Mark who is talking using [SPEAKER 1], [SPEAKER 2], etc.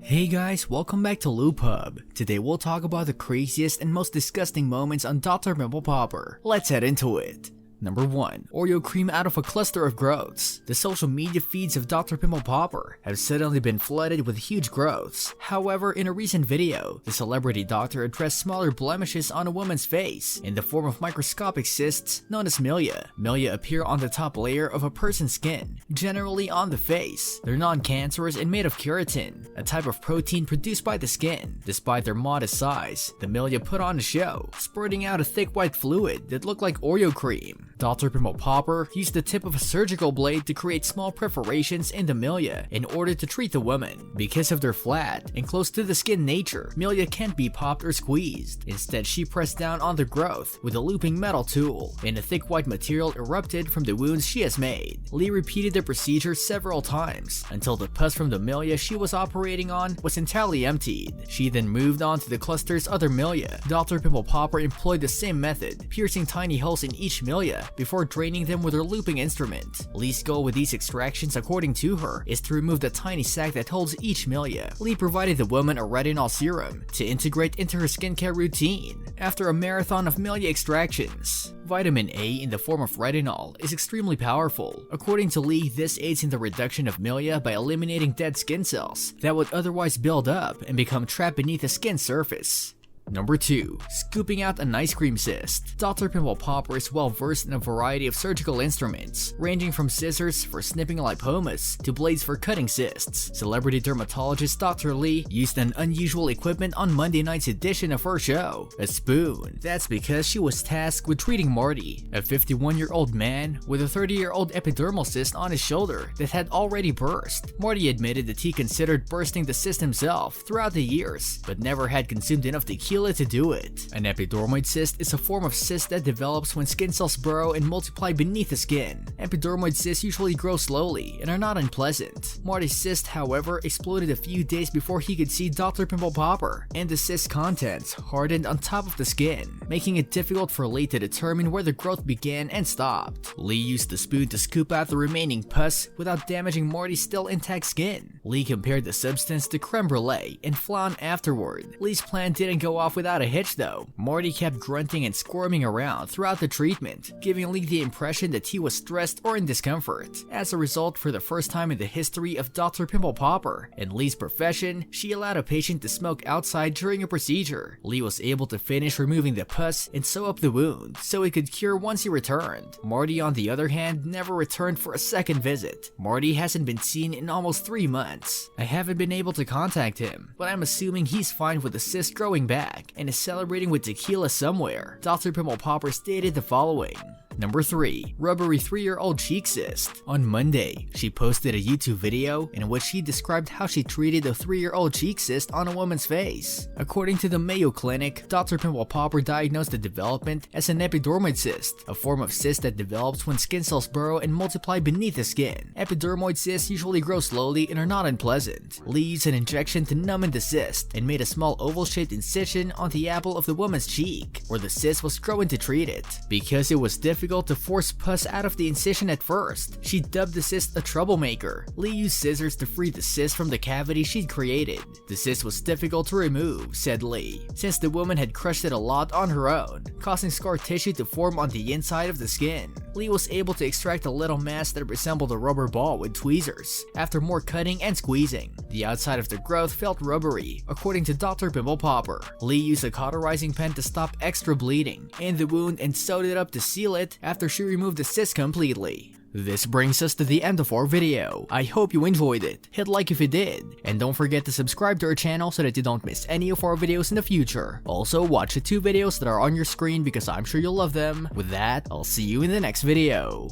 [SPEAKER 1] Hey guys, welcome back to LoopHub. Today we'll talk about the craziest and most disgusting moments on Dr. Pimple Popper. Let's head into it. Number 1. Oreo cream out of a cluster of growths. The social media feeds of Dr. Pimple Popper have suddenly been flooded with huge growths. However, in a recent video, the celebrity doctor addressed smaller blemishes on a woman's face in the form of microscopic cysts known as milia. Milia appear on the top layer of a person's skin, generally on the face. They're non-cancerous and made of keratin, a type of protein produced by the skin. Despite their modest size, the milia put on a show, spurting out a thick white fluid that looked like Oreo cream. Dr. Pimple Popper used the tip of a surgical blade to create small perforations in the milia in order to treat the woman. Because of their flat and close to the skin nature, milia can't be popped or squeezed. Instead, she pressed down on the growth with a looping metal tool, and a thick white material erupted from the wounds she has made. Lee repeated the procedure several times until the pus from the milia she was operating on was entirely emptied. She then moved on to the cluster's other milia. Dr. Pimple Popper employed the same method, piercing tiny holes in each milia before draining them with her looping instrument. Lee's goal with these extractions, according to her, is to remove the tiny sac that holds each milia. Lee provided the woman a retinol serum to integrate into her skincare routine. After a marathon of milia extractions, vitamin A in the form of retinol is extremely powerful. According to Lee, this aids in the reduction of milia by eliminating dead skin cells that would otherwise build up and become trapped beneath the skin surface. Number 2. Scooping out an ice cream cyst. Dr. Pimple Popper is well versed in a variety of surgical instruments, ranging from scissors for snipping lipomas to blades for cutting cysts. Celebrity dermatologist Dr. Lee used an unusual equipment on Monday night's edition of her show, a spoon. That's because she was tasked with treating Marty, a 51-year-old man with a 30-year-old epidermal cyst on his shoulder that had already burst. Marty admitted that he considered bursting the cyst himself throughout the years, but never had consumed enough tequila to do it. An epidermoid cyst is a form of cyst that develops when skin cells burrow and multiply beneath the skin. Epidermoid cysts usually grow slowly and are not unpleasant. Marty's cyst, however, exploded a few days before he could see Dr. Pimple Popper, and the cyst's contents hardened on top of the skin, making it difficult for Lee to determine where the growth began and stopped. Lee used the spoon to scoop out the remaining pus without damaging Marty's still intact skin. Lee compared the substance to creme brulee and flan afterward. Lee's plan didn't go off without a hitch though. Marty kept grunting and squirming around throughout the treatment, giving Lee the impression that he was stressed or in discomfort. As a result, for the first time in the history of Dr. Pimple Popper and Lee's profession, she allowed a patient to smoke outside during a procedure. Lee was able to finish removing the pus and sew up the wound so it could cure once he returned. Marty, on the other hand, never returned for a second visit. Marty hasn't been seen in almost 3 months. I haven't been able to contact him, but I'm assuming he's fine with the cyst growing back and is celebrating with tequila somewhere. Dr. Pimple Popper stated the following. Number 3. Rubbery 3-year-old cheek cyst. On Monday, she posted a YouTube video in which she described how she treated a 3-year-old cheek cyst on a woman's face. According to the Mayo Clinic, Dr. Pimple Popper diagnosed the development as an epidermoid cyst, a form of cyst that develops when skin cells burrow and multiply beneath the skin. Epidermoid cysts usually grow slowly and are not unpleasant. Lee used an injection to numb the cyst and made a small oval-shaped incision on the apple of the woman's cheek, where the cyst was growing to treat it. Because it was difficult to force pus out of the incision at first, she dubbed the cyst a troublemaker. Lee used scissors to free the cyst from the cavity she'd created. The cyst was difficult to remove, said Lee, since the woman had crushed it a lot on her own, causing scar tissue to form on the inside of the skin. Lee was able to extract a little mass that resembled a rubber ball with tweezers after more cutting and squeezing. The outside of the growth felt rubbery, according to Dr. Pimple Popper. Lee used a cauterizing pen to stop extra bleeding in the wound and sewed it up to seal it after she removed the cyst completely. This brings us to the end of our video. I hope you enjoyed it. Hit like if you did, and don't forget to subscribe to our channel so that you don't miss any of our videos in the future. Also, watch the 2 videos that are on your screen because I'm sure you'll love them. With that, I'll see you in the next video.